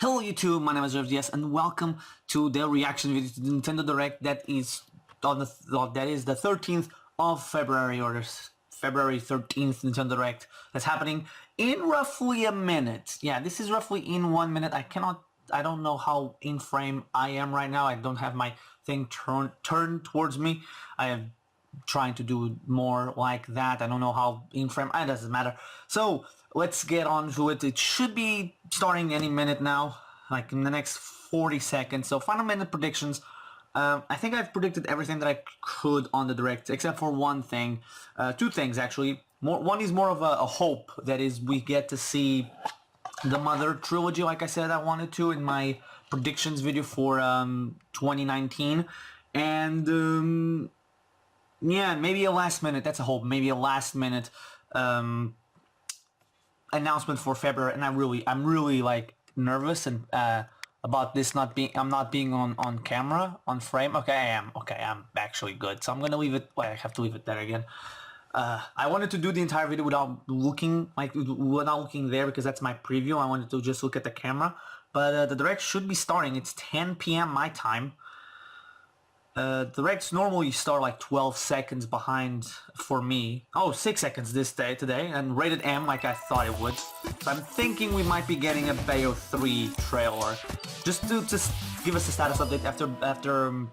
Hello YouTube, my name is RevDS and welcome to the reaction video to the Nintendo Direct that is the 13th of February, or February 13th Nintendo Direct that's happening in roughly a minute. Yeah, this is roughly in 1 minute. I don't know how in frame I am right now. I don't have my thing turned towards me. I am trying to do more like that. I don't know how in frame, it doesn't matter. So let's get on to it. It should be starting any minute now, like in the next 40 seconds. So final minute predictions. I think I've predicted everything that I could on the Direct, except for one thing. Two things actually. One is more of a hope, that is we get to see the Mother trilogy, like I said I wanted to in my predictions video for 2019. And yeah, maybe a last minute, that's a hope, maybe a last minute announcement for February. And I'm really like nervous and about this I'm not being on camera, on frame. Okay, I'm actually good. So I'm gonna leave it, well, I have to leave it there again. I wanted to do the entire video without looking there, because that's my preview. I wanted to just look at the camera. But the Direct should be starting. It's 10 p.m. my time. Directs normally start like 12 seconds behind for me. Oh, 6 seconds today, and rated M like I thought it would. So I'm thinking we might be getting a Bayo 3 trailer. Just to give us a status update after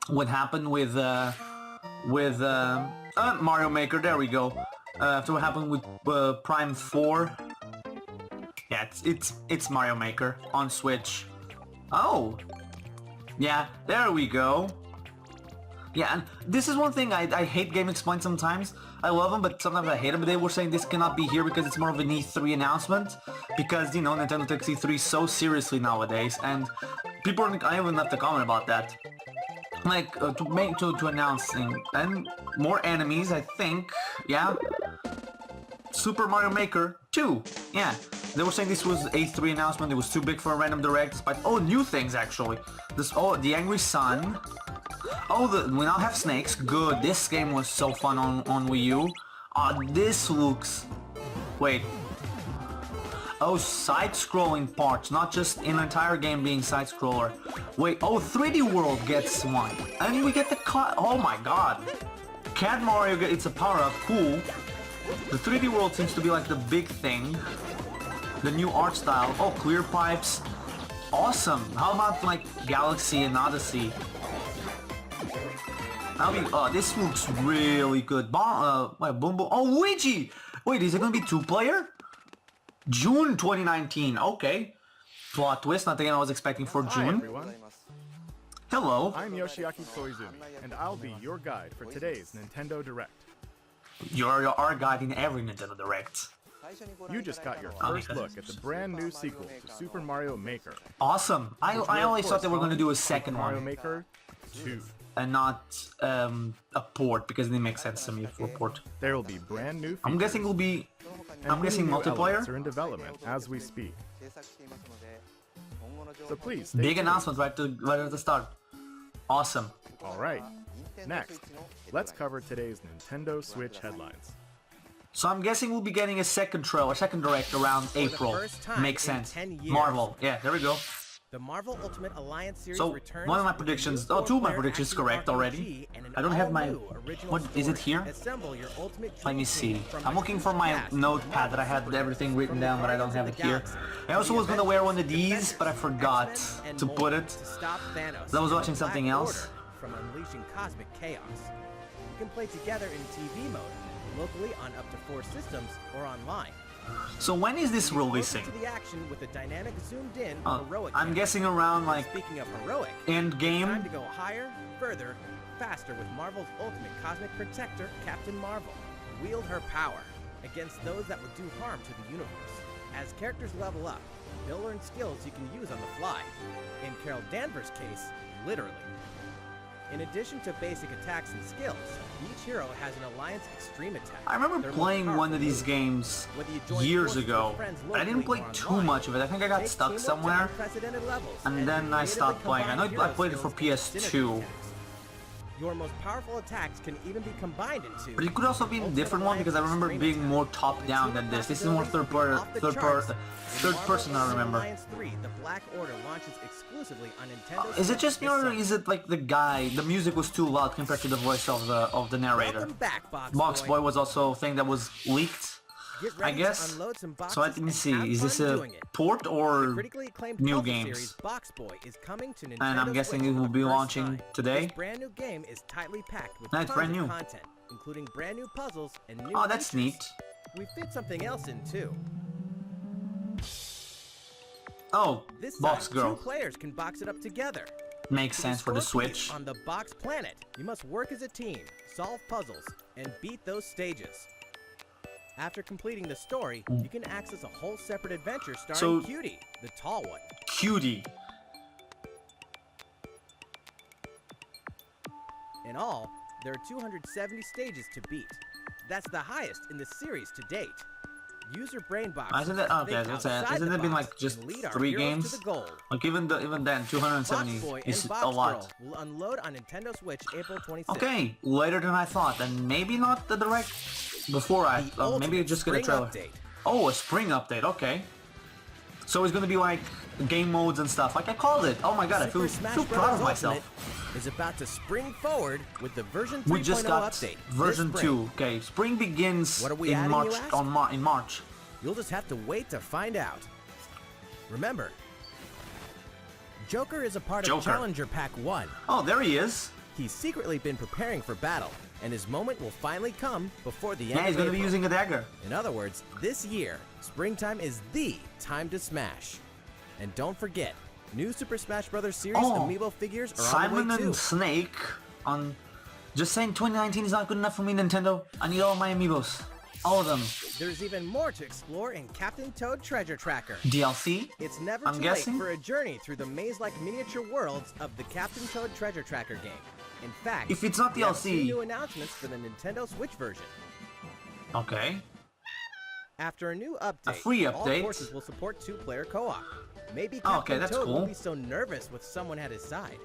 what happened with Mario Maker. There we go. After what happened with Prime 4. Yeah, it's Mario Maker on Switch. Oh, yeah, there we go. Yeah, and this is one thing I hate Game Explain sometimes. I love them, but sometimes I hate them. But they were saying this cannot be here because it's more of an E3 announcement. Because, you know, Nintendo takes E3 so seriously nowadays. And people are, I even left a comment about that. Like, to announcing, and more enemies, I think. Yeah. Super Mario Maker 2. Yeah. They were saying this was a E3 announcement. It was too big for a random Direct. Despite, oh, new things actually. The Angry Sun. Oh, we now have snakes. Good. This game was so fun on Wii U. This looks... Wait. Oh, side-scrolling parts. Not just an entire game being side-scroller. Wait. Oh, 3D World gets one. And we get the cat. Oh my god. Cat Mario, it's a power-up. Cool. The 3D World seems to be like the big thing. The new art style. Oh, clear pipes. Awesome. How about like Galaxy and Odyssey? This looks really good. Boom Boom. Oh, Luigi! Wait, is it gonna be 2-player? June 2019. Okay. Plot twist. Not the game I was expecting for June. Hi, everyone. Hello. I'm Yoshiaki Koizumi, and I'll be your guide for today's Nintendo Direct. You're our guide in every Nintendo Direct. You just got your first look at the brand new sequel to Super Mario Maker. Awesome. I always thought they were gonna do a second Mario one. Maker 2. And not a port, because it didn't make sense to me for a port. There will be brand new features. I'm guessing it'll be... I'm guessing multiplayer? Are in development as we speak. So please, stay Big tuned. announcement right at the start. Awesome. Alright, next, let's cover today's Nintendo Switch headlines. So I'm guessing we'll be getting a second Direct around April. Makes sense. Marvel. Yeah, there we go. The Marvel Ultimate Alliance series So, returns one of my predictions, two of my predictions correct already. I don't have my, what, is it here? Let me see. I'm looking for my notepad that I had everything written down, but I don't have it here. I also was gonna wear one of these, but I forgot to put it. I was watching something else. From unleashing cosmic chaos. You can play together in TV mode, locally on up to 4 systems, or online. So when is this releasing? To the action with a dynamic zoomed-in heroic. I'm guessing around like Speaking of heroic, end game. time to go higher, further, faster with Marvel's ultimate cosmic protector, Captain Marvel. Wield her power against those that will do harm to the universe. As characters level up, they'll learn skills you can use on the fly. In Carol Danvers' case, literally. In addition to basic attacks and skills, each hero has an Alliance Extreme attack. I remember They're playing most one of these powerful games Whether you join years forces with ago, friends but I didn't play locally or too online, much of it. I think I got take stuck teamwork to somewhere, unprecedented levels and then I creatively stopped playing. I know combine I played it for hero skills and PS2. synergy attacks. Your most powerful attacks can even be combined into. But it could also be a different one because I remember it being more top-down than this. This is more third person I remember. Alliance 3, the Black Order launches exclusively on Nintendo. Is it just me or is it like the guy? The music was too loud compared to the voice of the narrator. Welcome back, Box Boy was also a thing that was leaked, I guess. So let me see. Is this a port or new games? Box Boy is coming to Nintendo And I'm guessing it will be launching today. This brand new game is tightly packed with That's brand tons of new. content, including brand new puzzles and new Oh, that's features. neat. We fit something else in too. Oh, This Box time, Girl. 2 players can box it up together. Makes To sense for the score keys Switch. On the Box Planet, you must work as a team, solve puzzles, and beat those stages. After completing the story, you can access a whole separate adventure starring So- Cutie, the tall one. Cutie. In all, there are 270 stages to beat. That's the highest in the series to date. Use your brain box. Isn't it okay? That's it. Isn't it been like just 3 games? To the goal. Like even then, Box 270 Boy is and a Box lot. Girl will unload on Nintendo Switch April 26th. Okay, later than I thought, and maybe not the direct before I. The Maybe you ultimate just get a spring trailer. update. Oh, a spring update. Okay. So it's gonna be like game modes and stuff. Like I called it. Oh my god, I Super feel Smash proud of Bros. myself. Ultimate is about to spring forward with the version 3.0 We just got update. version this spring. 2. Okay, spring begins What are we in adding, March. you ask? In March. You'll just have to wait to find out. Remember, Joker is a part of Joker. Challenger Pack 1. Oh, there he is. He's secretly been preparing for battle, and his moment will finally come before the end Yeah, he's of gonna be April. using a dagger. In other words, this year, springtime is THE time to smash. And don't forget, new Super Smash Bros. Series Oh, amiibo figures are Simon on the way too. and Snake on. Just saying, 2019 is not good enough for me, Nintendo. I need all my amiibos, all of them. There's even more to explore in Captain Toad Treasure Tracker. DLC. It's never I'm too guessing? late for a journey through the maze-like miniature worlds of the Captain Toad Treasure Tracker game. In fact, If it's not we have DLC. 2 new announcements for the Nintendo Switch version. Okay. After a new update, free all update? courses will support 2-player co-op. Maybe Oh, Captain okay, that's Toad cool. won't be so nervous with someone at his side.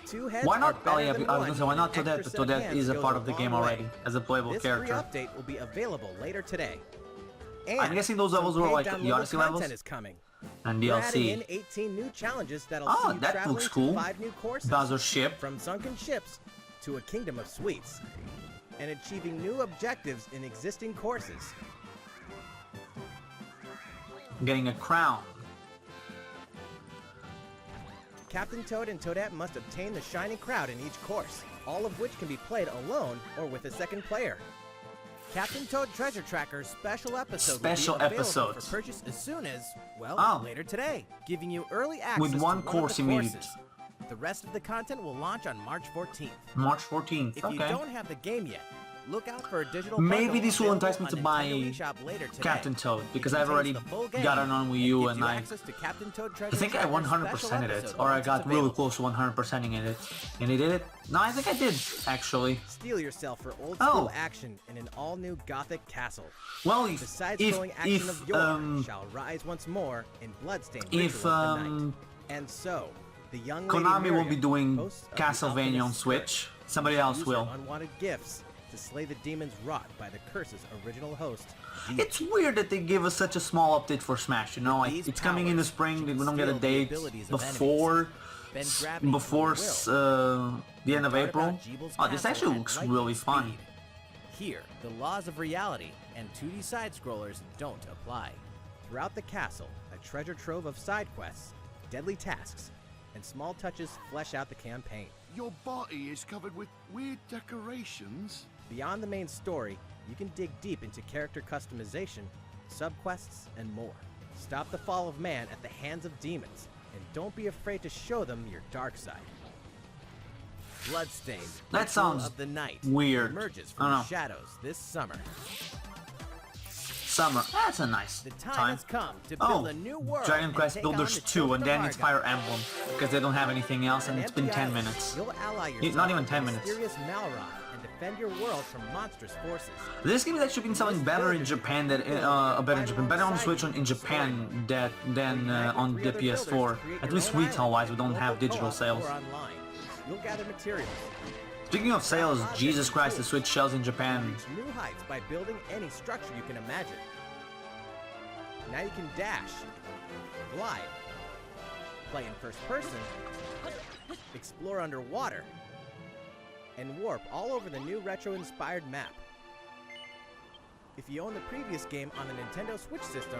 2 heads Why are not? better Oh yeah, than I was one, gonna say why not and an Toadette? extra But set of Toadette hands is a goes part of the long game way. already as a playable This character. free update will be available later today. And I'm guessing those levels some were paid like the downloadable Odyssey levels content is coming. and We're adding in DLC. 18 new challenges that'll Oh, see you that traveling looks to cool. 5 new courses. Bowser ship. From sunken ships to a kingdom of sweets, and achieving new objectives in existing courses. Getting a crown. Captain Toad and Toadette must obtain the Shining Crowd in each course, all of which can be played alone or with a second player. Captain Toad Treasure Tracker's special episode Special will be available episodes. for purchase as soon as, well, Oh. later today, giving you early access With one to course of the immediate. courses. The rest of the content will launch on March 14th. March 14th. If you Okay. don't have the game yet, look out for a digital Maybe bundle this will available entice me on to Nintendo buy eShop later today. Captain Toad It because I've contains already the full game got it on Wii U gives and you I access to Captain Toad Treasure think I Tracker's 100%ed special it, episode or I once got it's really available. close to 100%ing it. And I did it? No, I think I did, actually. Steel yourself for old Oh. school action in an all-new Gothic castle. Well, The side-scrolling action of yore shall rise once more in bloodstained if, ritual of the night. And so, the young lady Konami Miriam, won't be doing host of the Castlevania on Alchemist's Switch. Curse, Somebody else use her will. unwanted gifts to slay the demons wrought by the curse's original host. Demon. It's weird that they give us such a small update for Smash, you know, like, These it's coming in the powers, spring, you we can don't get a steal the date abilities of before, Bend gravity before with will. the end of Learn April. about Jeebel's Oh, this castle actually at looks lightning really fun. speed. Here, the laws of reality and 2D side-scrollers don't apply. Throughout the castle, a treasure trove of side quests, deadly tasks, and small touches flesh out the campaign. Your body is covered with weird decorations. Beyond the main story, you can dig deep into character customization, subquests, and more. Stop the fall of man at the hands of demons, and don't be afraid to show them your dark side. Bloodstained, That Ritual sounds of the night weird. emerges I from don't the know. shadows this summer. Summer. That's a nice The time has come to Oh, build a new world. Dragon and Quest take Builders on the 2, children and of then it's Argon. Fire Emblem, because they don't have anything else, and On it's been empty 10 islands, minutes. You'll ally yourself Not even with 10 the minutes. mysterious Malroth and defend your world from monstrous forces. This game is actually been selling better in Japan than better on the Switch in Japan than on the PS4. At least retail-wise, we don't have digital sales. Or online. You'll gather materials, Speaking of sales, Jesus Christ, the Switch shells in Japan. Reach new heights by building any structure you can imagine. Now you can dash, glide, play in first person, explore underwater, and warp all over the new retro-inspired map. If you own the previous game on the Nintendo Switch system,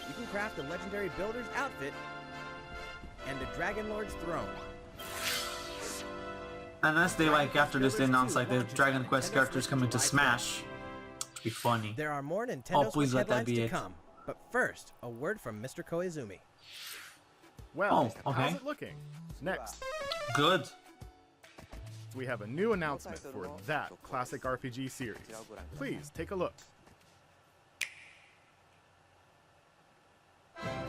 you can craft the legendary Builder's outfit and the Dragon Lord's throne. Unless they like after this they announce like the Dragon Quest characters coming to Smash. It'd be funny. There are more Nintendo Oh, Switch please let that headlines be to it. come. But first, a word from Mr. Koizumi. Well, Oh, okay. how's it looking? Next, Good. we have a new announcement for that classic RPG series. Please take a look.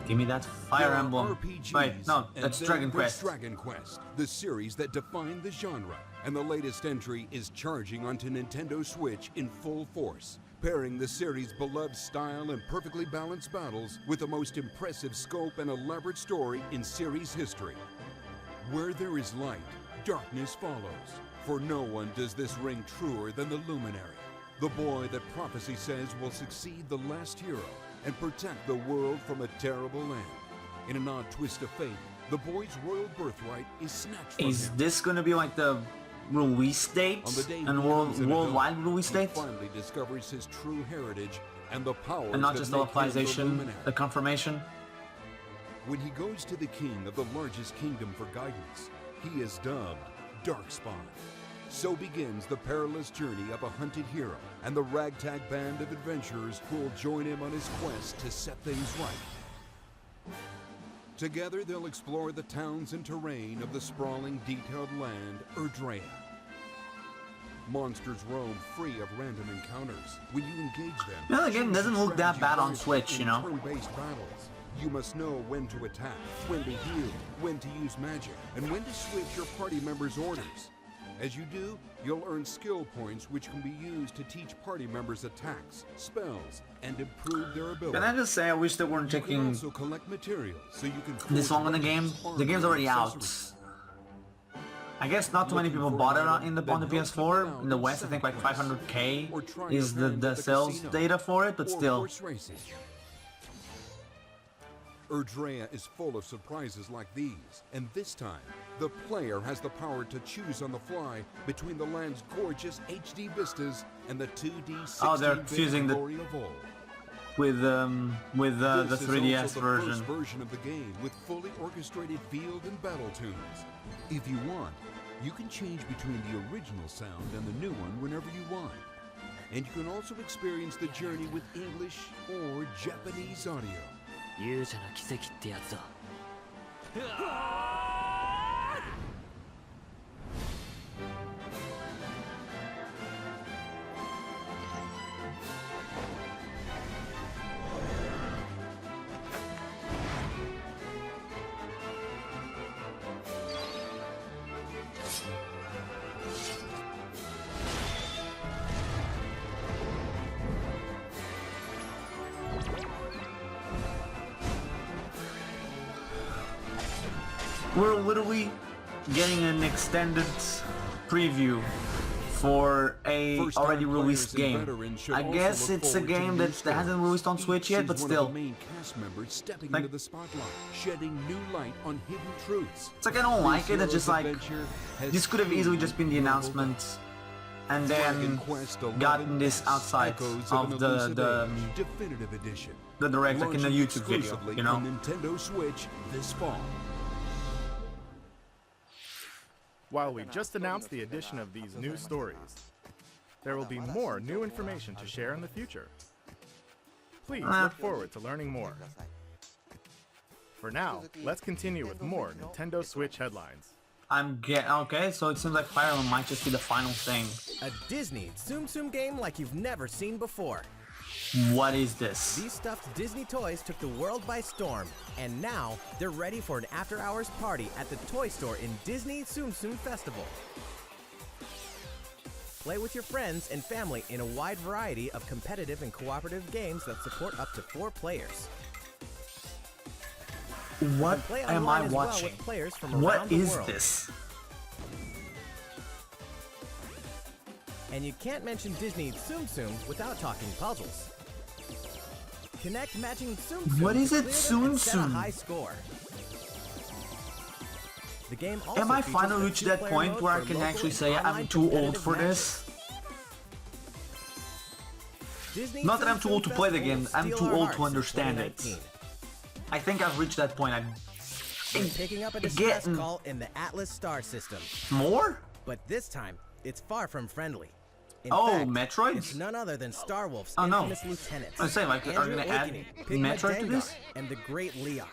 Give me that Fire There are Emblem. RPGs, Wait, no, and that's then Dragon there's Quest. Dragon Quest, the series that defined the genre, and the latest entry is charging onto Nintendo Switch in full force, pairing the series' beloved style and perfectly balanced battles with the most impressive scope and elaborate story in series history. Where there is light, darkness follows, for no one does this ring truer than the Luminary, the boy that prophecy says will succeed the last hero and protect the world from a terrible end. In an odd twist of fate, the boy's royal birthright is snatched from Is him. this gonna be like the release date On the day and he becomes an worldwide adult, release he date? finally discovers his true heritage and the power And not that just the make him the localization, Luminary. the confirmation? When he goes to the king of the largest kingdom for guidance, he is dubbed Darkspawn. So begins the perilous journey of a hunted hero and the ragtag band of adventurers who will join him on his quest to set things right. Together they'll explore the towns and terrain of the sprawling, detailed land Erdrea. Monsters roam free of random encounters. When you engage them, You know, the game choose doesn't your look that bad on strategy Switch, in you know? turn-based battles. You must know when to attack, when to heal, when to use magic, and when to switch your party members' orders. As you do, you'll earn skill points which can be used to teach party members attacks, spells, and improve their ability. Can I just say I wish they weren't You can taking also collect materials so you can this forge long in the game? weapons, The armor, game's and already out. accessories. I guess not too many people bought it on the Then help PS4. people In the out West, I in think like side quests, 500k or try is your hand the at sales casino, data for it, but or still. horse racing. Erdrea is full of surprises like these, and this time, the player has the power to choose on the fly between the land's gorgeous HD vistas and the 2D 16-bit Oh, they're fusing the- glory of old. With the This is 3DS also the version. first version of the game with fully orchestrated field and battle tunes. If you want, you can change between the original sound and the new one whenever you want. And you can also experience the journey with English or Japanese audio. 勇者の奇跡ってやつだ。 We're literally getting an extended preview for a First-time already released players and game. veterans should I also guess look it's a forward to game new that stories. hasn't released on Switch yet, Each but sees still. one of the main cast members stepping Like- into the spotlight, shedding new light on hidden truths. It's like I don't like it. It's This just like hero's adventure has this could have easily truly just been the leveled up. announcement, and Dragon then Quest XI gotten this outside Echoes of an the elusive the age definitive edition. the direct, like in the Launching YouTube video, exclusively you know. on Nintendo Switch this fall. While we just announced the addition of these new stories, there will be more new information to share in the future. Please look forward to learning more. For now, let's continue with more Nintendo Switch headlines. Okay, so it seems like Fire Emblem might just be the final thing. A Disney Tsum Tsum game like you've never seen before. What is this? These stuffed Disney toys took the world by storm, and now they're ready for an after-hours party at the toy store in Disney Tsum Tsum Festival. Play with your friends and family in a wide variety of competitive and cooperative games that support up to 4 players. What Play am online I as well watching? with players from What around the is world. this? And you can't mention Disney Tsum Tsum without talking puzzles. Connect matching Tsum Tsum What is to it, clear them Tsum and set a Tsum? high score. The game also Am I features finally a reached that two-player point mode where I for can local actually and say I'm online too old competitive for matches. this? Disney Not that Tsum I'm too Tsum old to play the Festival game, will I'm steal too our old hearts to in understand it. 2019. I think I've reached that point. We're picking up a distress Getting call in the Atlas star system, more? but this time it's far from friendly. In Oh, fact, Metroid? It's none other than Starwolf's Oh, no. infamous lieutenants. I was saying, like, are Andrew you gonna add Awakening, Pigma Metroid to Dengar, this? and the Great Leon.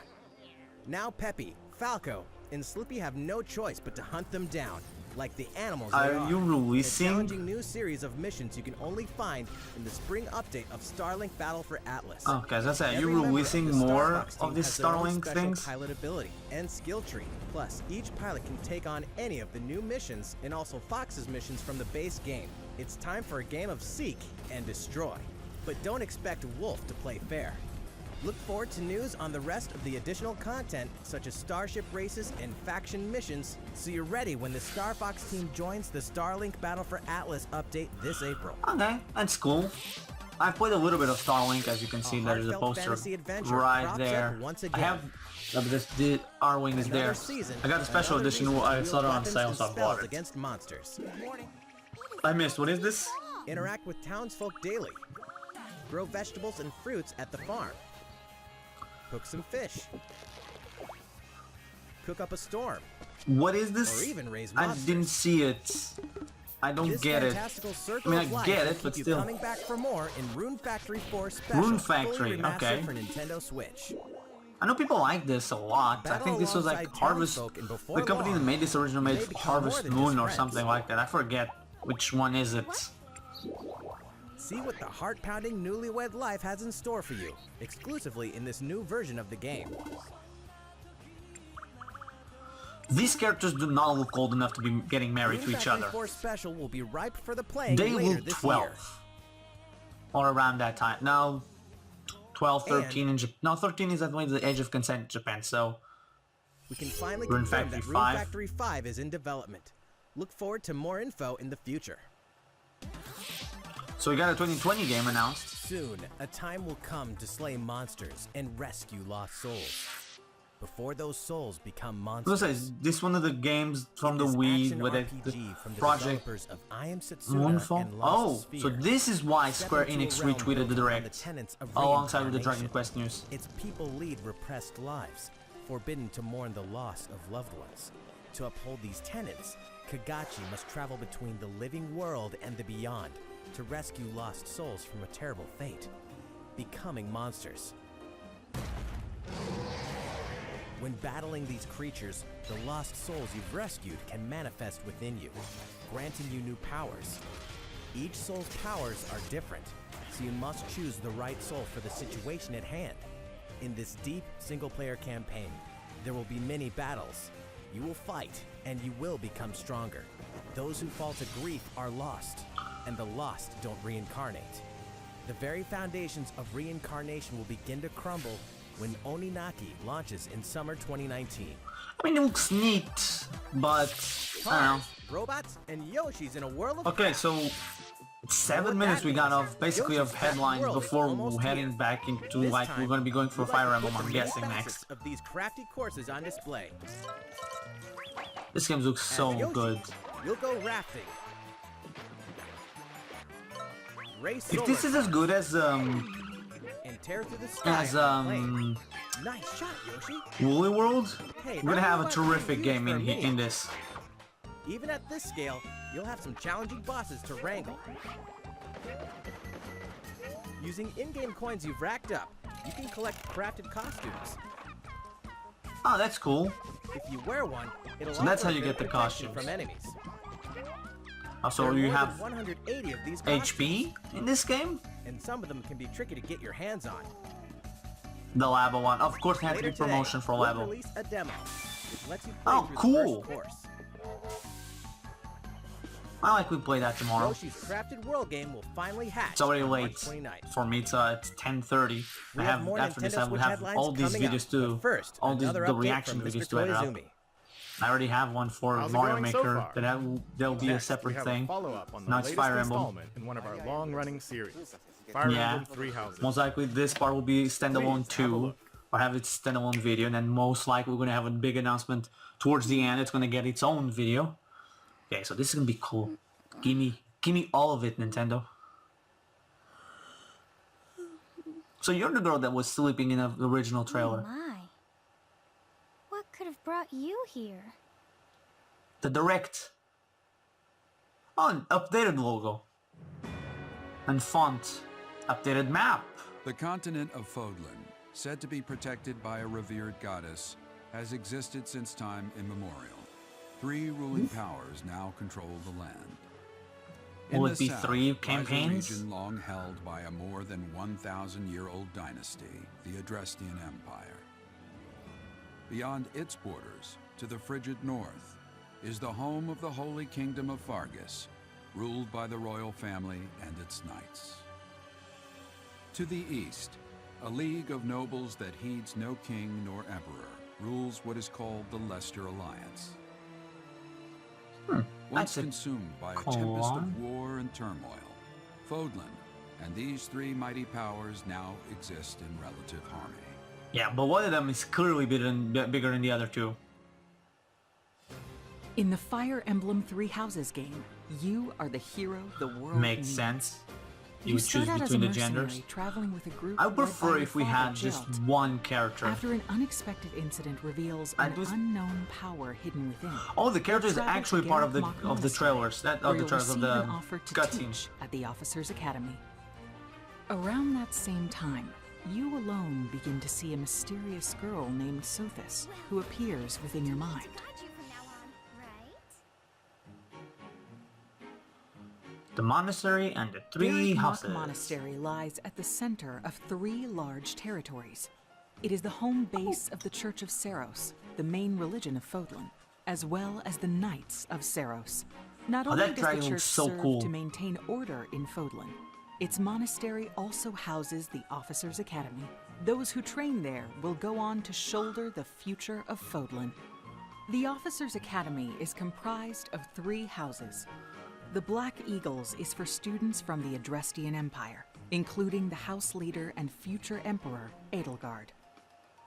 Now Peppy, Falco, and Slippy have no choice but to hunt them down, like the animals they Are are. you In a releasing? challenging new series of missions you can only find in the spring update of Starlink Battle for Atlas. Oh, guys, that's it. Are you Every member of releasing the more Starfox team of these has their own Starlink special things? pilot ability and skill tree. Plus, each pilot can take on any of the new missions and also Fox's missions from the base game. It's time for a game of seek and destroy. But don't expect Wolf to play fair. Look forward to news on the rest of the additional content, such as starship races and faction missions, so you're ready when the Star Fox team joins the Starlink Battle for Atlas update this April. Okay, that's cool. I played a little bit of Starlink, as you can see. There's a heartfelt poster fantasy adventure right crops there. up once I again. have the Arwing is Another there. season, I got the special another edition. reason to I wield saw it on weapons sale, and so I spells bought it. against monsters. I missed. What is this? Interact with townsfolk daily. Grow vegetables and fruits at the farm. Cook some fish. Cook up a storm. What is this? Or even raise I monsters. didn't see it. I don't This get it. fantastical I circle mean, of I life get will it, but keep you still. coming back for more in Rune Factory 4 Special. Rune fully Factory, remastered okay. for Nintendo Switch. I know people like this a lot. I Battle think this was like alongside Harvest. townsfolk and before The company that long, made this originally they made become Harvest more than Moon just or friends. something like that. I forget which one is it. See what the heart-pounding newlywed life has in store for you, exclusively in this new version of the game. These characters do not look old enough to be getting married Rune to each Factory other. 4 Special will be ripe for the playing They later look this 12. year. Or around that time. No, 12, And- 13 in Japan. No, 13 is at the age of consent in Japan, so... We can finally Rune confirm Factory that Rune 5. Factory 5 is in development. Look forward to more info in the future. So we got a 2020 game announced. Soon, a time will come to slay monsters and rescue lost souls. Before those souls become I monsters. was gonna say, this one of the games from the This Wii action with RPG from the the project developers of I Am Setsuna Moonfall. and Oh, Lost so Sphere. this is why Step Square into a Enix realm retweeted built the on direct tenets of alongside with the Dragon reincarnation. Quest news. Its people lead repressed lives, forbidden to mourn the loss of loved ones. To uphold these tenets, Kagachi must travel between the living world and the beyond to rescue lost souls from a terrible fate, becoming monsters. When battling these creatures, the lost souls you've rescued can manifest within you, granting you new powers. Each soul's powers are different, so you must choose the right soul for the situation at hand. In this deep single-player campaign, there will be many battles. You will fight, and you will become stronger. Those who fall to grief are lost, and the lost don't reincarnate. The very foundations of reincarnation will begin to crumble when Oninaki launches in summer 2019. I mean, it looks neat, but I don't know. Robots, and Yoshi's in a world of Okay, so 7 minutes we got of basically of headlines before heading back into This like we're time, gonna be going for we'd Fire like to Emblem, put I'm the many guessing facets next. of these crafty courses on display. This game looks As so Yoshi, good. You'll go rafting. Race If this is as good as and tear through the sky on a plane. Nice shot, Yoshi. Woolly World, Hey, we're gonna have a not terrific confused game for in me. in this. Even at this scale, you'll have some challenging bosses to wrangle. Using in-game coins you've racked up, you can collect crafted costumes. Oh, that's cool. If you wear one, it'll So that's offer how you a get the protection costumes. from enemies. Also, There are you more than have 180 of these costumes, HP in this game. and some of them can be tricky to get your hands on. The Labo one, of course, had to Later be promotion today, for we'll Labo. release a demo, which lets you play Oh, through cool. the first course. I like we play that tomorrow. Yoshi's Crafted World game will finally hatch It's already on late March 29th. for me. It's 10:30. We I have have more after Nintendo this I will Switch have headlines all these coming up, videos too. but first, All these another the update reaction from videos Mr. to edit up. Koizumi. I already have one for How's it Mario going so Maker. far? That'll be a Next, we separate have thing. a follow-up on the Now it's latest Fire Emblem. installment in one of our long-running series, Fire Yeah. Emblem Three Houses. Most likely this part will be standalone Please, have a too, look. or have its standalone video, and then most likely we're gonna have a big announcement towards the end. It's gonna get its own video. Okay, so this is gonna be cool. Give me all of it, Nintendo. So you're the girl that was sleeping in the original trailer. Oh my. What could have brought you here? The direct. Oh, an updated logo. And font. Updated map. The continent of Fodlan, said to be protected by a revered goddess, has existed since time immemorial. 3 ruling powers now control the land. Will In it the be south 3 lies a campaigns? region long held by a more than 1,000-year-old dynasty, the Adrestian Empire. Beyond its borders, to the frigid north, is the home of the Holy Kingdom of Fargus, ruled by the royal family and its knights. To the east, a league of nobles that heeds no king nor emperor rules what is called the Leicester Alliance. Once That's a consumed by a cool tempest one. of war and turmoil, Fodlan and these 3 mighty powers now exist in relative harmony. Yeah, but one of them is clearly bigger than the other two. In the Fire Emblem Three Houses game, you are the hero the world Makes needs. sense. You You would choose start out as a between the mercenary, genders. traveling with a group I led would by prefer your if we father, had just Jilt. one character. After an unexpected incident reveals I an was- unknown power hidden within. Oh, the character is travel to actually part of the Gareth Mach of the Monastery, trailers. That where of the you'll trailers of receive the an offer to cutscenes. teach at the Officers Academy. Around that same time, you alone begin to see a mysterious girl named Sothis, who appears within your mind. Got you from now on, right? The monastery and the 3 Gareth Mach houses. Monastery lies at the center of 3 large territories. It is the home base of the Church of Seros, the main religion of Fodlan, as well as the Knights of Seros. Not only that does dragon the church looks so serve cool. to maintain order in Fodlan, its monastery also houses the Officers Academy. Those who train there will go on to shoulder the future of Fodlan. The Officers Academy is comprised of 3 houses. The Black Eagles is for students from the Adrestian Empire, including the house leader and future emperor, Edelgard.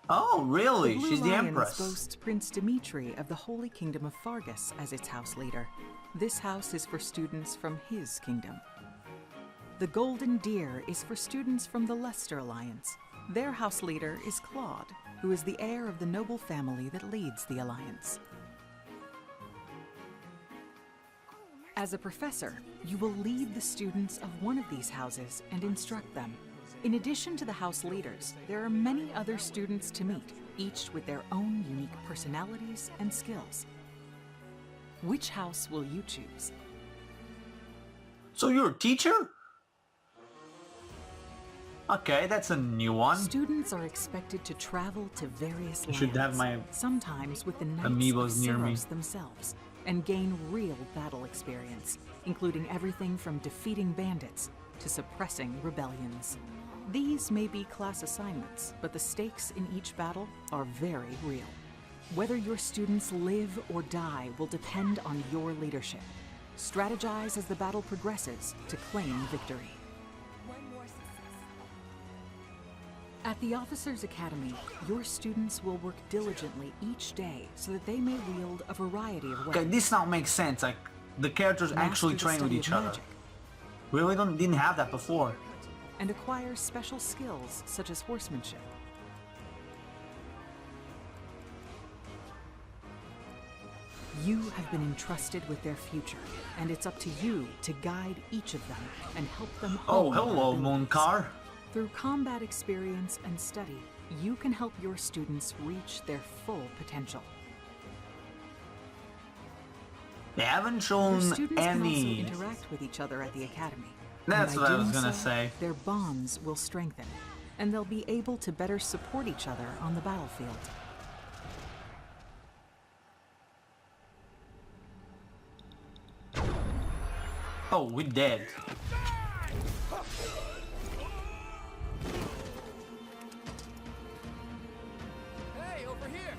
Oh, really? The Blue She's the Lions Empress. boasts Prince Dimitri of the Holy Kingdom of Fargus as its house leader. This house is for students from his kingdom. The Golden Deer is for students from the Leicester Alliance. Their house leader is Claude, who is the heir of the noble family that leads the Alliance. As a professor, you will lead the students of one of these houses and instruct them. In addition to the house leaders, there are many other students to meet, each with their own unique personalities and skills. Which house will you choose? So you're a teacher? Okay, that's a new one. Students are expected to travel to various I lands, should have my sometimes with the Knights amiibos of near me. Seros themselves, and gain real battle experience, including everything from defeating bandits to suppressing rebellions. These may be class assignments, but the stakes in each battle are very real. Whether your students live or die will depend on your leadership. Strategize as the battle progresses to claim victory. At the Officers Academy, your students will work diligently each day so that they may wield a variety of weapons. Okay, this now makes sense. Like the characters actually master the train with study each of other. magic, We really didn't have that before. and acquire special skills such as horsemanship. You have been entrusted with their future, and it's up to you to guide each of them and help them Oh, hone their hello, abilities. Moonkar. Through combat experience and study, you can help your students reach their full potential. They haven't Your shown students can also any. interact with each other at the academy. That's And by what I was doing gonna so, say. Their bonds will strengthen, and they'll be able to better support each other on the battlefield. Oh, we're dead. Hey, over here!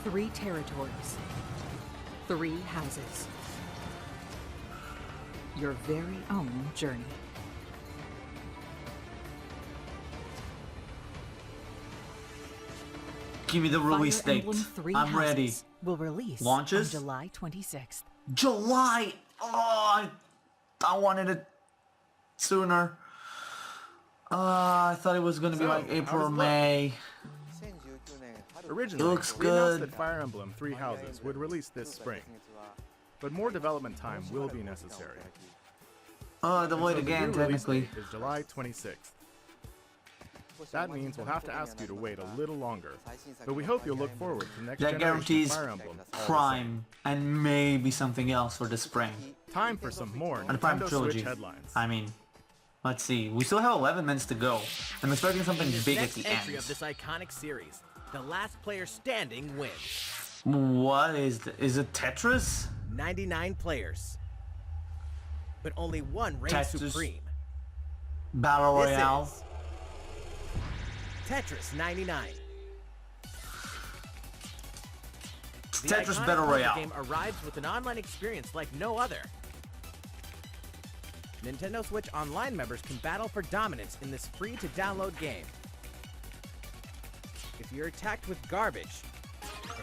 3 territories. 3 houses. Your very own journey. Give me the release Fire date. Emblem 3 I'm Houses ready. will release Launches? on July 26th. July! Oh, I wanted it sooner. I thought it was gonna be So, like how April or does it look? May. Originally, It looks we announced good. that Fire Emblem 3 Houses would release this spring, but more development time will be necessary. Oh, the And wait so the again, new release technically. date is July 26th. That means we'll have to ask you to wait a little longer, but we hope you'll look forward to next That generation guarantees Fire Emblem. all the same. Prime and maybe something else for the spring. Time for some more And the Prime Nintendo trilogy. Switch headlines. I mean, let's see. We still have 11 minutes to go. I'm expecting something This big at next the entry end. of this iconic series, the last player standing wins. What is is it Tetris? 99 players, but only one reigns Tetris supreme. Battle This Royale? is Tetris 99. The Tetris iconic Battle puzzle Royale. game arrives with an online experience like no other. Nintendo Switch Online members can battle for dominance in this free-to-download game. If you're attacked with garbage,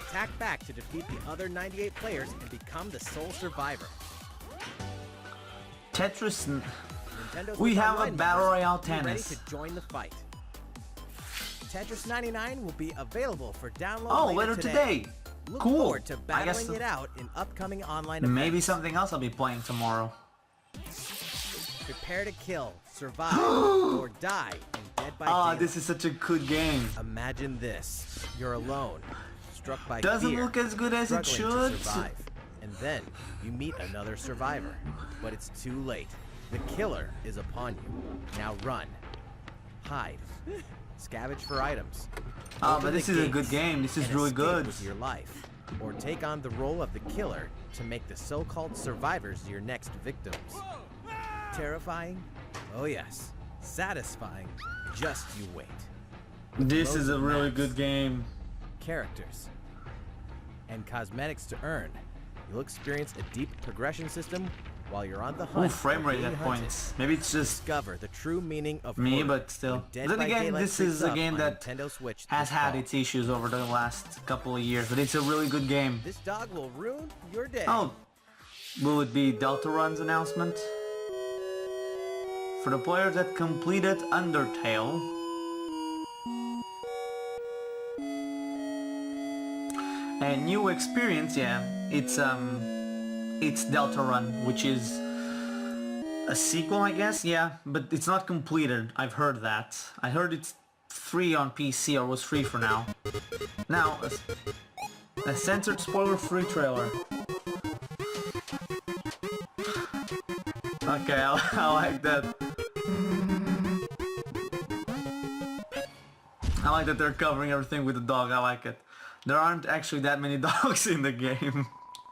attack back to defeat the other 98 players and become the sole survivor. Tetris. Nintendo We Switch have a Online Battle members, Royale be ready tennis. to join the fight. Tetris 99 will be available for download Oh, later today. Look Cool. forward to I guess battling it out in upcoming online maybe events. something else I'll be playing tomorrow. Prepare to kill, survive, or die in Dead by Ah, Daylight. this is such a good game. Imagine this. You're alone, struck by Doesn't fear, look as good as it struggling should. to survive. And then you meet another survivor, but it's too late. The killer is upon you. Now run, hide, scavenge for items. Ah, Open but the this is a good gates game. This is and really escape good. with your life, or take on the role of the killer to make the so-called survivors your next victims. Terrifying? Oh yes. Satisfying? Just you wait. This is a Loads of really maps, good game. characters, and cosmetics to earn. You'll experience a deep progression system while you're on the hunt. Ooh, frame or rate being at hunted. points. Maybe it's just Discover the true meaning of me, horror but still. when Dead Then by again, Daylight this creeps is a up game on that Nintendo Switch has this had fall. its issues over the last couple of years, but it's a really good game. This dog will ruin your day. Oh, will it be Deltarun's announcement? For the players that completed Undertale, a new experience, yeah, it's Deltarune, which is a sequel, I guess, yeah, but it's not completed. I've heard that. I heard it's free on PC, or was free for now. Now, a censored spoiler-free trailer. Okay, I like that. I like that they're covering everything with a dog. I like it. There aren't actually that many dogs in the game.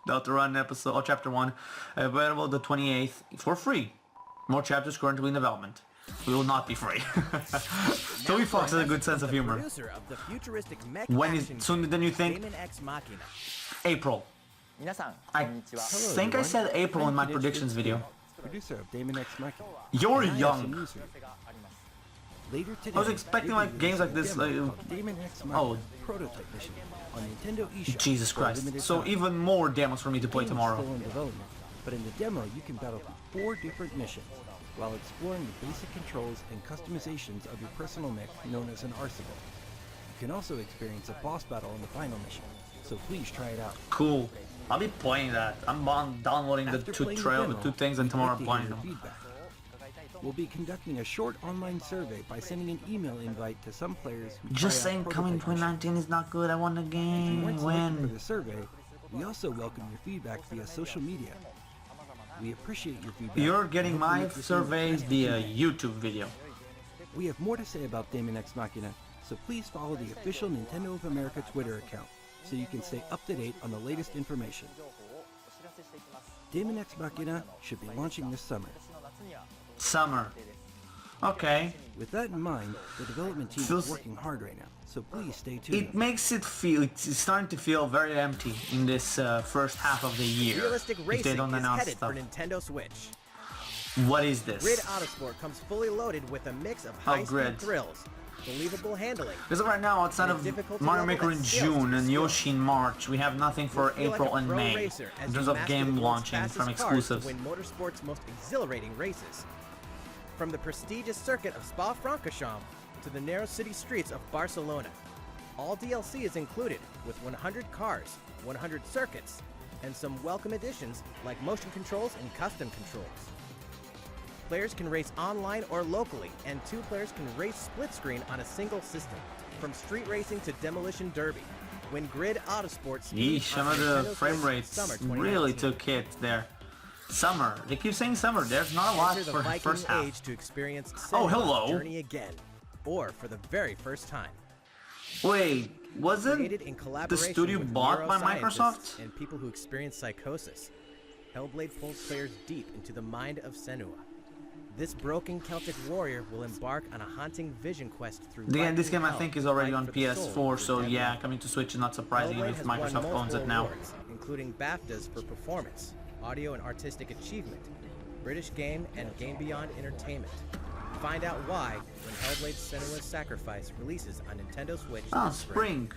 Deltarune episode or chapter 1 available the 28th for free. More chapters currently in development. We will not be free. Toby Fox has a good sense of humor. Producer of the futuristic mech When is action sooner than you think? Daemon X Machina. April. I think I said April in my predictions video. Producer of Daemon X Machina. You're And I have young. some news for you. Later today, I was expecting we'll be like games like this. releasing a demo of Daemon X Machina Oh, prototype mission on Nintendo eShop. Jesus for a Christ. limited So time. even more demos for me to play The game is tomorrow. Still in development, but in the demo you can battle through 4 different missions while exploring the basic controls and customizations of your personal mech known as an arsenal. You can also experience a boss battle in the final mission, so please try it out. Cool. I'll be playing that. I'm downloading the After two playing trail, the the demo, two things, and we'd tomorrow like I'm to hear playing your them. feedback. We'll be conducting a short online survey by sending an email invite to some players who Just try out saying coming prototype missions. 2019 is not good. I want the If you game. weren't selected for When? the survey, we also welcome your feedback via social media. We appreciate your feedback. You're and getting hope to my make this surveys an via interesting YouTube video. We have more to say about Daemon X Machina, so please follow the official Nintendo of America Twitter account so you can stay up to date on the latest information. Daemon X Machina should be launching this summer. Summer. Okay. With that in mind, the development team Feels- is working hard right now, so please stay tuned. It makes it feel, it's starting to feel very empty in this first half of the year. Realistic If they Racing don't is announce headed stuff. for Nintendo Switch. What is this? Grid Autosport comes fully loaded with a mix of Oh, high-speed Grid. thrills, believable handling. Because right now, outside And a of difficulty Mario level Maker that in scales to June your and skill. Yoshi in March, we have nothing for You'll feel April like a and pro May racer as in you terms of master the game world's launching fastest from cars exclusives. to win motorsport's most exhilarating races. From the prestigious circuit of Spa-Francorchamps to the narrow city streets of Barcelona, all DLC is included with 100 cars, 100 circuits, and some welcome additions like motion controls and custom controls. Players can race online or locally, and 2 players can race split screen on a single system, from street racing to demolition derby. When Grid Autosport speeds Yeesh, on some of the Nintendo frame Switch rates Summer really 2019. took hit there. Summer. They keep saying summer. There's not a lot Enter the for the Viking first half. age to experience Oh, Senua's hello. journey again, or for the very first time. Wait, wasn't Created in the collaboration studio with bought by neuroscientists Microsoft? and people who experience psychosis, Hellblade pulls players deep into the mind of Senua. This broken Celtic warrior will embark on a haunting vision quest through Again, this Viking game I hell think to is already fight on for the soul PS4, of the so dead yeah, one. coming to Switch is not surprising Hellblade if has won Microsoft owns multiple it now. awards, including BAFTAs for performance, audio and artistic achievement, British Game and Game Beyond Entertainment. Find out why when Hellblade: Senua's Sacrifice releases on Nintendo Switch Oh, this spring. spring.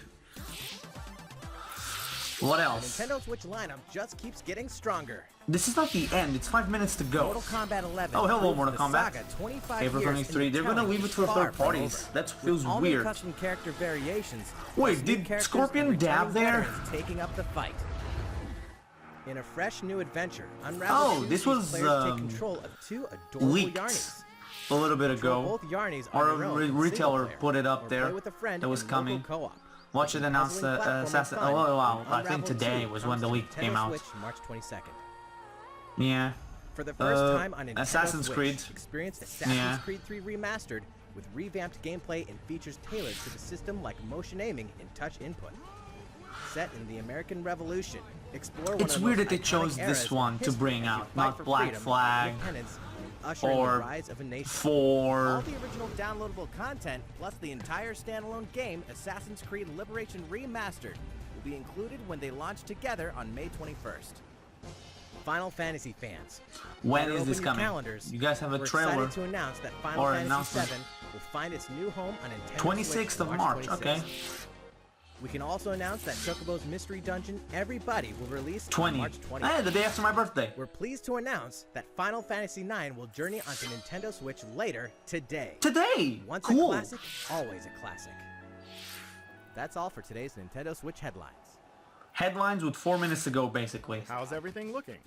What The else? Nintendo Switch lineup just keeps getting stronger. This is not the end, it's 5 minutes to go. Mortal Kombat 11. Oh, hello, proves Mortal the Kombat. Saga 25 April years 23. in They're gonna telling leave it is for far third from parties. over. That feels With all weird. new custom character variations. Wait, plus new did characters Scorpion and returning dab there? veterans taking up the fight. In a fresh new adventure, Oh, Unravel 2 this sees was, players take control of 2 adorable leaked Yarnies. a little bit Control ago. both Yarnies Or on a their own in retailer single-player, put it up or there play with a friend that was in local coming. co-op. Watch it announce Puzzling platform Assassin. fun. Oh wow, I think Unravel today 2 was when comes the to leak Nintendo came out. Switch March 22nd. Yeah. For the first time on Nintendo Assassin's Switch, Creed. experience Assassin's Yeah. Creed 3 Remastered with revamped gameplay and features tailored to the system like motion aiming and touch input. Set in the American Revolution, explore one It's of the weird most that they chose iconic this eras one in to history bring as you out, fight not for Black freedom, Flag independence, and ushering or the rise of a nation. All 4. the original downloadable content, plus the entire standalone game, Assassin's Creed Liberation Remastered, will be included when they launch together on May 21st. Final Fantasy fans, When better is open this your coming? calendars. You guys have a We're trailer excited to announce that Final or Fantasy announcement. VII will find its new home on Nintendo 26th Switch of March, 26th. okay. We can also announce that Chocobo's Mystery Dungeon Everybody will release on 20. March 20th. Hey, the day after my birthday. We're pleased to announce that Final Fantasy IX will journey onto Nintendo Switch later today. Today! Once Cool. a classic, always a classic. That's all for today's Nintendo Switch headlines. Headlines with 4 minutes to go, basically. How's everything looking?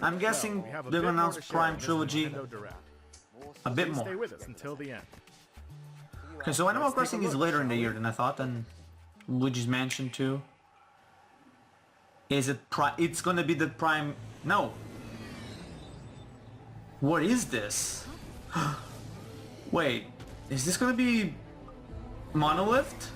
I'm guessing We have a they're bit gonna more announce to share Prime in this Trilogy Nintendo Direct. a bit Please more. stay with us until the end. Okay, so Animal Let's take a Crossing is look, later in the shall year we? than I thought, and Luigi's Mansion 2. Is it it's gonna be the Prime... No. What is this? Wait, is this gonna be Monolith?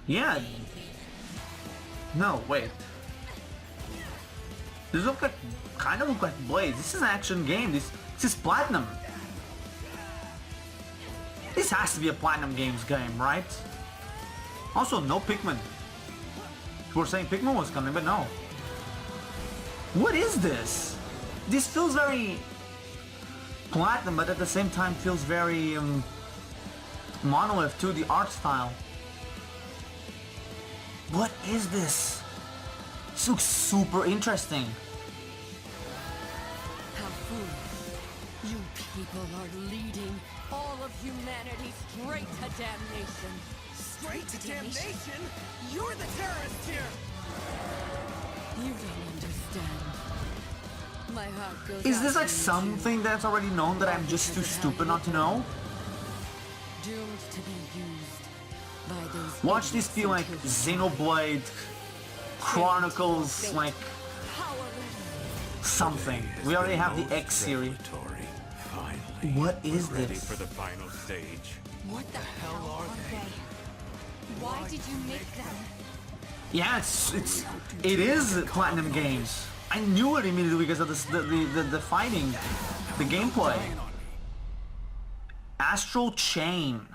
Yeah. No, wait. This look like, kind of look like Blaze. This is an action game. This is Platinum. This has to be a Platinum Games game, right? Also, no Pikmin. We were saying Pikmin was coming, but no. What is this? This feels very Platinum, but at the same time feels very Monolith too, the art style. What is this? This looks super interesting. How foolish. You people are leading all of humanity straight to damnation. Straight to damnation? You're the terrorist here! You don't understand. My heart goes Is out this to like you something that's already known that I'm just too stupid not to know? two, doomed to be used by those Watch this be like Xenoblade Chronicles, like something. We already have the X series. What is Ready this? for the final stage. What the hell are they? Why did you make them? Yeah, it is Platinum Games. I knew it immediately because of the fighting, the gameplay. Astral Chain.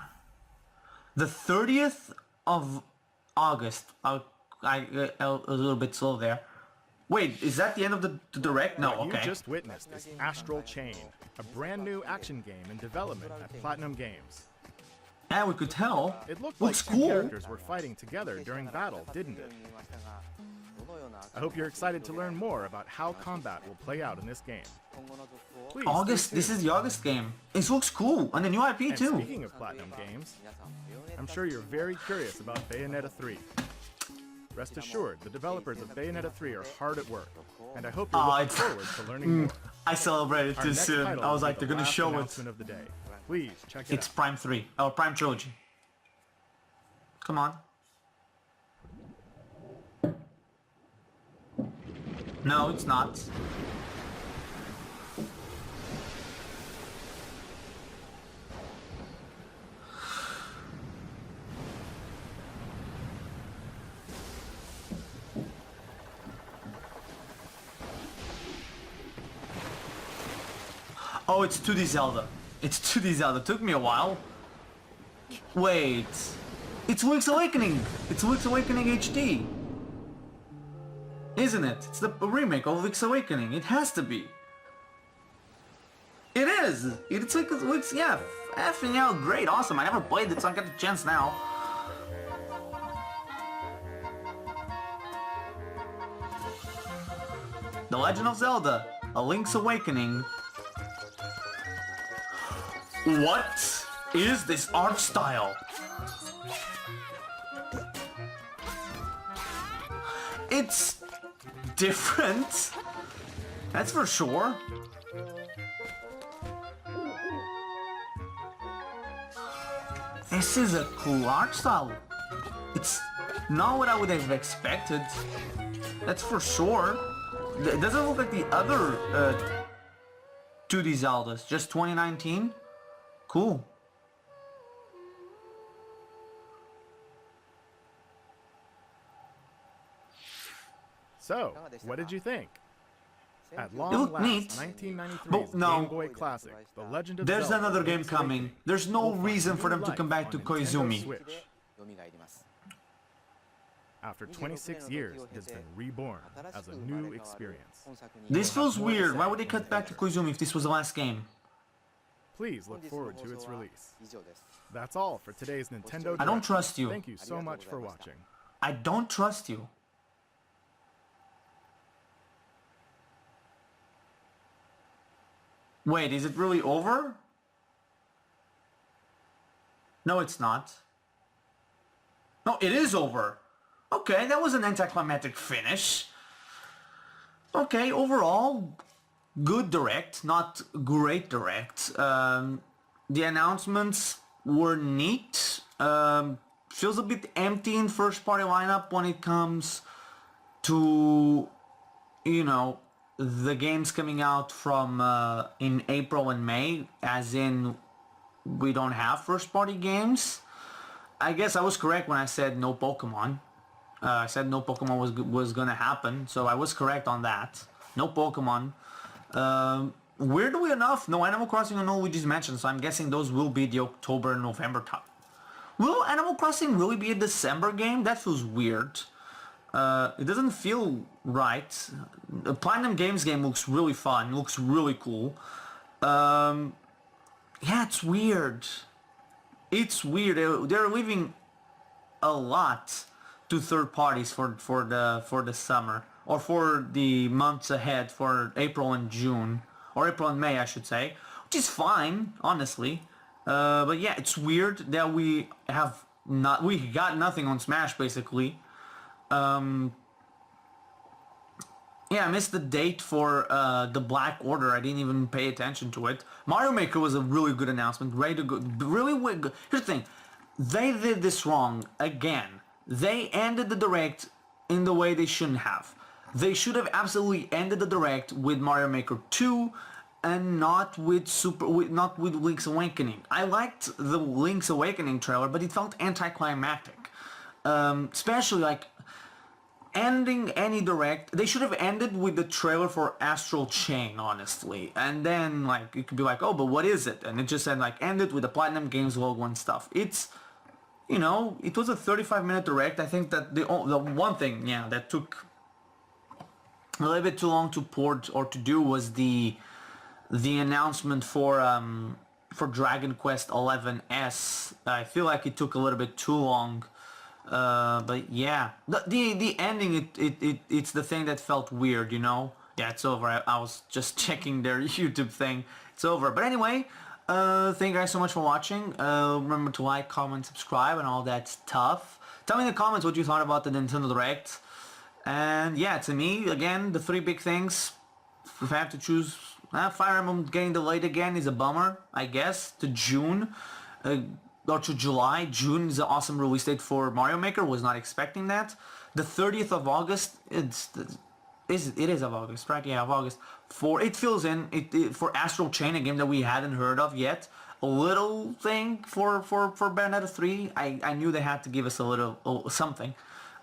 The 30th of August. I a little bit slow there. Wait, is that the end of the direct? No, What okay. you just witnessed is Astral Chain, a brand new action game in development at Platinum Games. Yeah, we could tell. It looked Looks like two cool. characters were fighting together during battle, didn't it? I hope you're excited to learn more about how combat will play out in this game. Please stay August. This tuned. is the August game. It looks cool, and the new IP And too. speaking of Platinum Games, I'm sure you're very curious about Bayonetta 3. Rest assured, the developers of Bayonetta 3 are hard at work, and I hope you're looking it's- forward to learning more. I celebrated Our too next soon. title I was will be like, the they're gonna last show it. announcement of the day. Please check it It's out. Prime 3 or Prime Trilogy. Come on. No, it's not. Oh, it's 2D Zelda. It's 2D Zelda. Took me a while. Wait. It's Link's Awakening. It's Link's Awakening HD. Isn't it? It's the remake of Link's Awakening. It has to be. It is. It's like Link's, yeah. Effing out, great, awesome. I never played it, so I got the chance now. The Legend of Zelda: A Link's Awakening. What is this art style? It's different. That's for sure. This is a cool art style. It's not what I would have expected. That's for sure. It doesn't look like the other 2D Zeldas. Just 2019. Cool. So, what did you think? At long looked last, neat. 1993's But no. Game Boy Classic, The Legend of There's Zelda: another game Link's coming. Awakening, There's no will find reason for new them to life come back on to Nintendo Koizumi. Switch. After 26 years, it has been reborn as a new experience. This feels weird. Why would they cut back to Koizumi if this was the last game? Please look forward to its release. That's all for today's Nintendo I don't Direct. trust you. Thank you so much for watching. I don't trust you. Wait, is it really over? No, it's not. No, it is over. Okay, that was an anticlimactic finish. Okay, overall, good direct, not great direct. The announcements were neat. Feels a bit empty in first party lineup when it comes to, you know, the games coming out from in April and May, as in we don't have first party games. I guess I was correct when I said no Pokemon. I said no Pokemon was gonna happen, so I was correct on that. No Pokemon. Weirdly enough, no Animal Crossing or no Luigi's Mansion, so I'm guessing those will be the October and November time. Will Animal Crossing really be a December game? That feels weird. It doesn't feel right. The Platinum Games game looks really fun, looks really cool. Yeah, it's weird. It's weird. They're leaving a lot to third parties for the summer, or for the months ahead, for April and June, or April and May, I should say, which is fine, honestly. But yeah, it's weird that we got nothing on Smash basically. Yeah, I missed the date for the Black Order. I didn't even pay attention to it. Mario Maker was a really good announcement. Ready to go. Really good. Here's the thing. They did this wrong again. They ended the Direct in the way they shouldn't have. they should have absolutely ended the Direct with Mario Maker 2 and not with Link's Awakening. I liked the Link's Awakening trailer, but it felt anticlimactic. Especially like ending any Direct, they should have ended with the trailer for Astral Chain, honestly, and then like it could be like, oh, but what is it? And it just said like ended with the Platinum Games logo and stuff. It's, you know, it was a 35-minute Direct. I think that the one thing, yeah, that took a little bit too long to port or to do was the announcement for Dragon Quest XI-S. I feel like it took a little bit too long. But yeah, the ending, it's the thing that felt weird, you know? Yeah, it's over. I was just checking their YouTube thing. It's over. But anyway, thank you guys so much for watching. Remember to like, comment, subscribe, and all that stuff. Tell me in the comments what you thought about the Nintendo Direct. And yeah, to me, again, the three big things. If I have to choose, Fire Emblem getting delayed again is a bummer, I guess, to June. Or to July. June is an awesome release date for Mario Maker. Was not expecting that. The 30th of August. It is of August, right? Yeah, of August. It fills in for Astral Chain, a game that we hadn't heard of yet. A little thing for Bayonetta 3. I knew they had to give us a little something.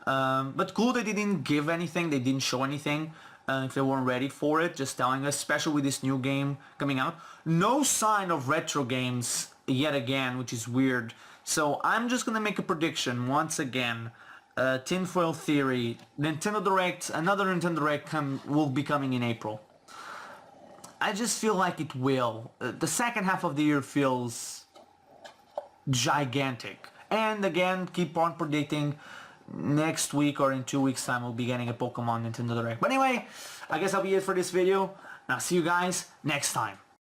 But cool they didn't give anything. They didn't show anything. If they weren't ready for it, just telling us, especially with this new game coming out. No sign of retro games yet again, which is weird. So I'm just gonna make a prediction once again. Tinfoil theory. Nintendo Direct, another Nintendo Direct will be coming in April. I just feel like it will. The second half of the year feels gigantic. And again, keep on predicting. Next week or in 2 weeks time we'll be getting a Pokemon Nintendo Direct. But anyway, I guess that'll be it for this video. And I'll see you guys next time.